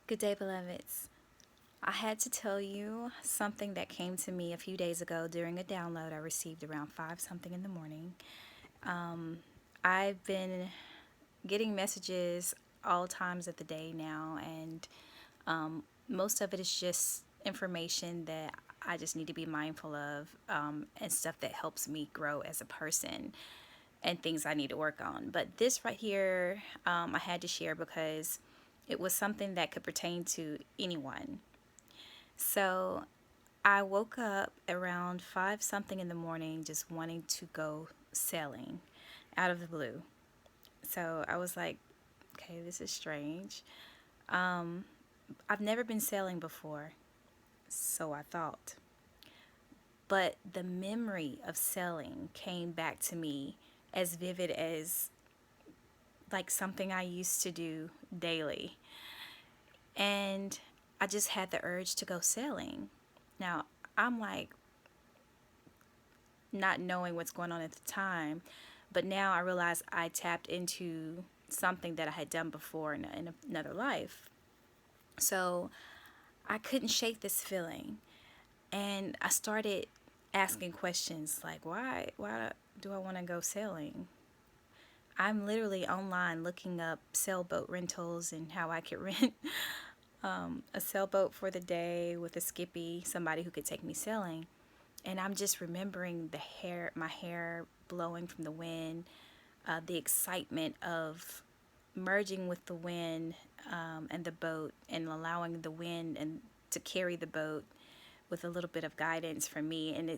Good day, beloveds. I had to tell you something that came to me a few days ago during a download I received around 5 something in the morning. I've been getting messages all times of the day now, and most of it is just information that I just need to be mindful of, and stuff that helps me grow as a person and things I need to work on. But this right here, I had to share because it was something that could pertain to anyone. So I woke up around 5 something in the morning just wanting to go sailing out of the blue. So I was like, okay, this is strange. I've never been sailing before, so I thought. But the memory of sailing came back to me as vivid as like something I used to do daily. And I just had the urge to go sailing. Now, I'm like, not knowing what's going on at the time. But now I realize I tapped into something that I had done before in another life. So I couldn't shake this feeling. And I started asking questions like, why do I want to go sailing? I'm literally online looking up sailboat rentals and how I could rent a sailboat for the day with a skippy, somebody who could take me sailing. And I'm just remembering my hair blowing from the wind, the excitement of merging with the wind, and the boat, and allowing the wind and to carry the boat with a little bit of guidance for me. And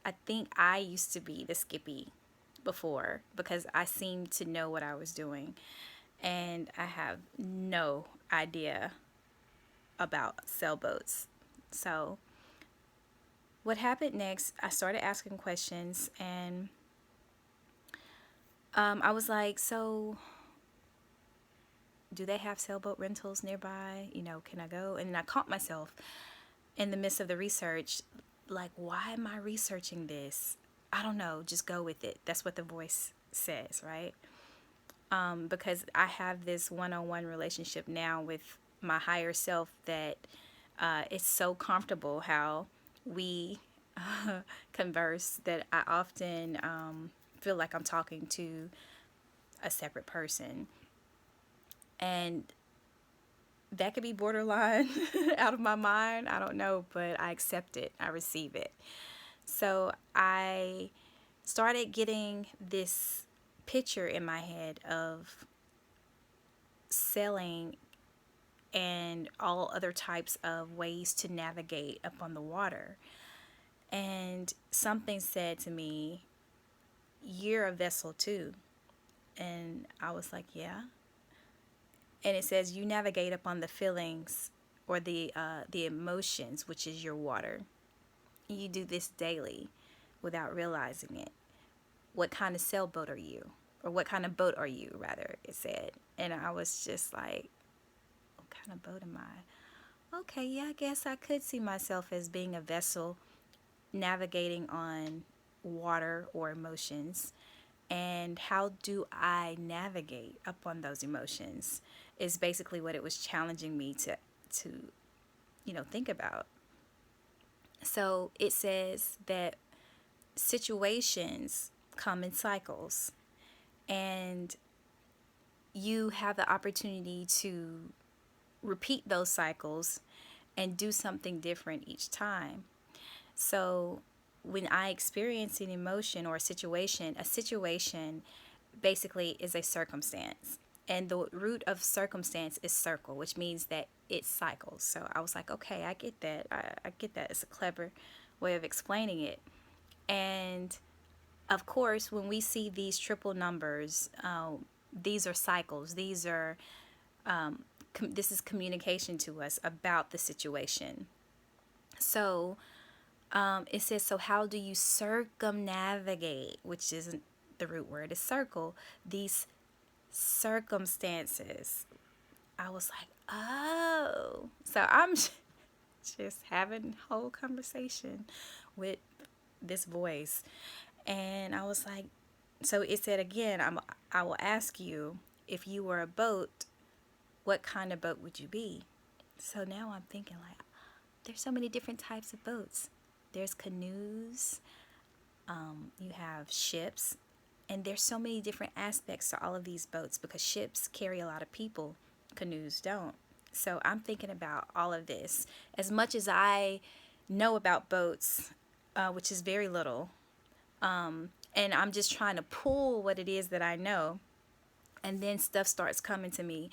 I think I used to be the skippy before because I seemed to know what I was doing, and I have no idea about sailboats. So what happened next, I started asking questions, and I was like, so do they have sailboat rentals nearby? Can I go? And I caught myself in the midst of the research, like, why am I researching this? I don't know, just go with it. That's what the voice says, right? Because I have this one-on-one relationship now with my higher self that it's so comfortable how we converse that I often feel like I'm talking to a separate person. And that could be borderline out of my mind. I don't know, but I accept it. I receive it. So I started getting this picture in my head of sailing and all other types of ways to navigate up on the water. And something said to me, "You're a vessel too." And I was like, "Yeah." And it says you navigate upon the feelings or the emotions, which is your water. You do this daily without realizing it. What kind of sailboat are you? Or what kind of boat are you, rather, it said. And I was just like, what kind of boat am I? Okay, yeah, I guess I could see myself as being a vessel navigating on water or emotions. And how do I navigate up on those emotions is basically what it was challenging me to think about. So it says that situations come in cycles, and you have the opportunity to repeat those cycles and do something different each time. So when I experience an emotion or a situation basically is a circumstance. And the root of circumstance is circle, which means that it cycles. So I was like, okay, I get that. I get that. It's a clever way of explaining it. And of course, when we see these triple numbers, these are cycles. This is communication to us about the situation. So it says, so how do you circumnavigate, which isn't the root word, is circle, these circumstances? I was like, oh. So I'm just having a whole conversation with this voice. And I was like, so it said again, I will ask you, if you were a boat, what kind of boat would you be? So now I'm thinking like, there's so many different types of boats. There's canoes, you have ships, and there's so many different aspects to all of these boats because ships carry a lot of people, canoes don't. So I'm thinking about all of this. As much as I know about boats, which is very little, and I'm just trying to pull what it is that I know, and then stuff starts coming to me.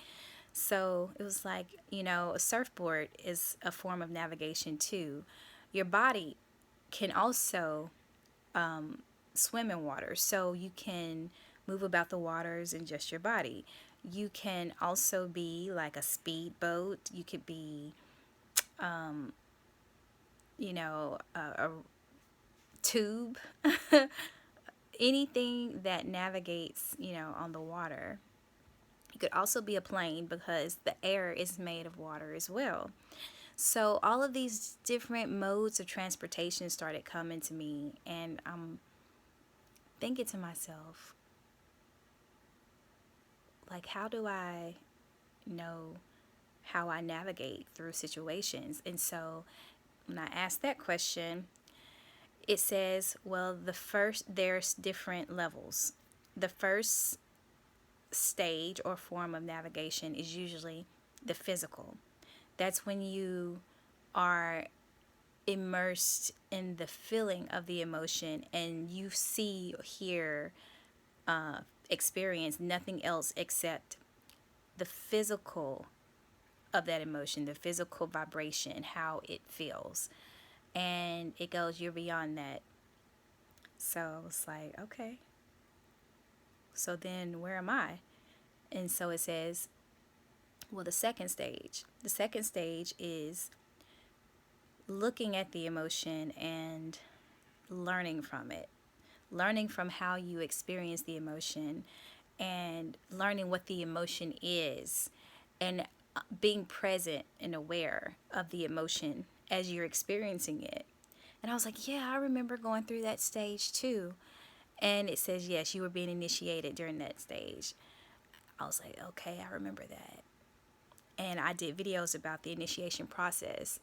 So it was like, a surfboard is a form of navigation too. Your body can also swim in water, so you can move about the waters in just your body. You can also be like a speedboat. You could be, a tube, anything that navigates, on the water. You could also be a plane because the air is made of water as well. So all of these different modes of transportation started coming to me, and I'm thinking to myself, like, how do I know how I navigate through situations? And so when I asked that question, it says, well, there's different levels. The first stage or form of navigation is usually the physical. That's when you are immersed in the feeling of the emotion and you see, hear, experience nothing else except the physical of that emotion, the physical vibration, how it feels. And it goes, you're beyond that. So I was like, okay, so then where am I? And so it says, well, the second stage. The second stage is looking at the emotion and learning from it, learning from how you experience the emotion and learning what the emotion is and being present and aware of the emotion as you're experiencing it. And I was like, yeah, I remember going through that stage too. And it says, yes, you were being initiated during that stage. I was like, okay, I remember that. And I did videos about the initiation process.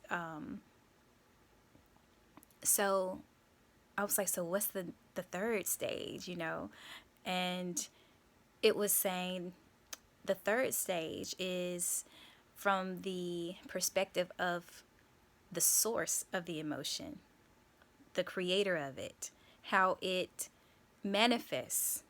So I was like, so what's the third stage, And it was saying the third stage is from the perspective of the source of the emotion, the creator of it, how it manifests,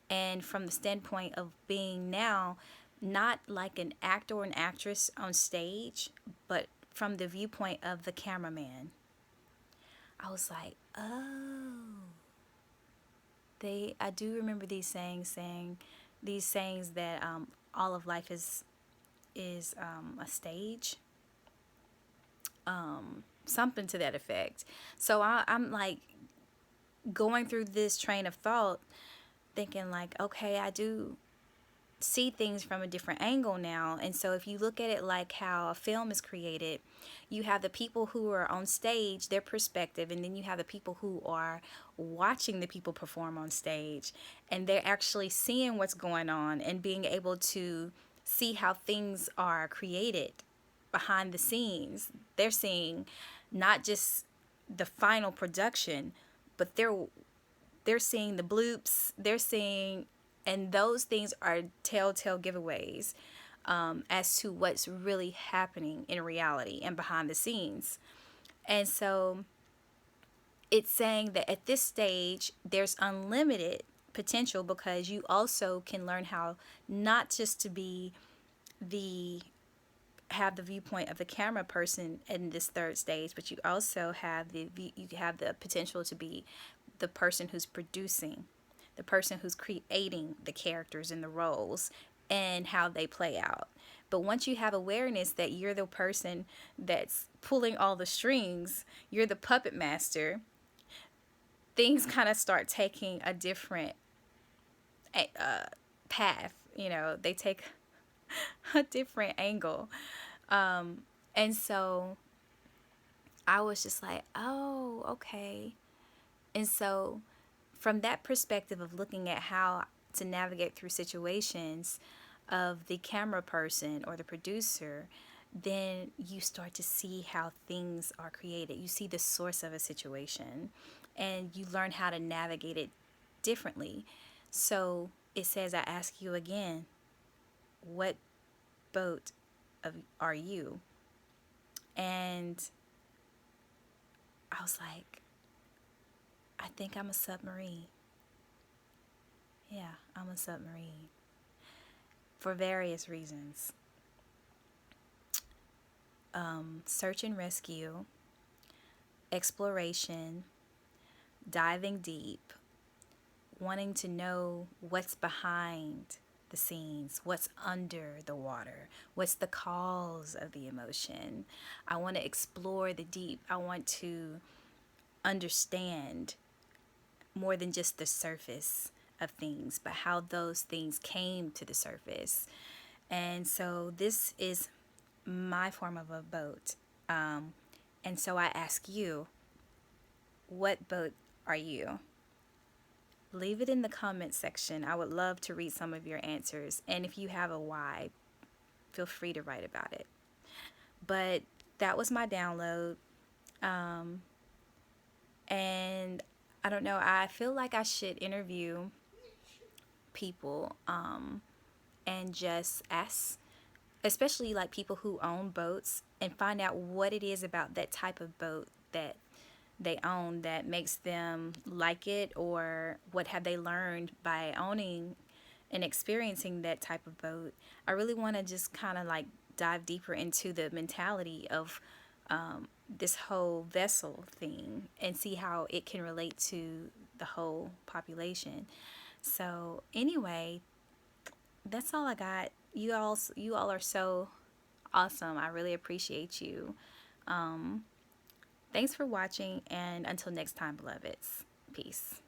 and from the standpoint of being now not like an actor or an actress on stage, but from the viewpoint of the cameraman. I was like, oh, I do remember these saying these sayings that all of life is a stage, something to that effect. So I'm like going through this train of thought, thinking like, okay, I do see things from a different angle now. And so if you look at it like how a film is created, you have the people who are on stage, their perspective, and then you have the people who are watching the people perform on stage, and they're actually seeing what's going on and being able to see how things are created behind the scenes. They're seeing not just the final production, but they're seeing the bloops, they're seeing, and those things are telltale giveaways as to what's really happening in reality and behind the scenes. And so it's saying that at this stage, there's unlimited potential because you also can learn how not just to be the have the viewpoint of the camera person in this third stage, but you also have you have the potential to be the person who's producing, the person who's creating the characters and the roles and how they play out. But once you have awareness that you're the person that's pulling all the strings, you're the puppet master, things kind of start taking a different path. They take a different angle. And so I was just like, oh, okay. And so from that perspective of looking at how to navigate through situations of the camera person or the producer, then you start to see how things are created. You see the source of a situation and you learn how to navigate it differently. So it says, I ask you again, what boat are you? And I was like, I think I'm a submarine. Yeah, I'm a submarine for various reasons. Search and rescue, exploration, diving deep, wanting to know what's behind the scenes, what's under the water, what's the cause of the emotion. I want to explore the deep. I want to understand more than just the surface of things, but how those things came to the surface. And so this is my form of a boat. And so I ask you, what boat are you? Leave it in the comment section. I would love to read some of your answers. And if you have a why, feel free to write about it. But that was my download. And I don't know, I feel like I should interview people and just ask, especially like people who own boats, and find out what it is about that type of boat that they own that makes them like it, or what have they learned by owning and experiencing that type of boat. I really want to just kind of like dive deeper into the mentality of this whole vessel thing and see how it can relate to the whole population. So anyway, that's all I got. You all are so awesome. I really appreciate you. Thanks for watching, and until next time, beloveds. Peace.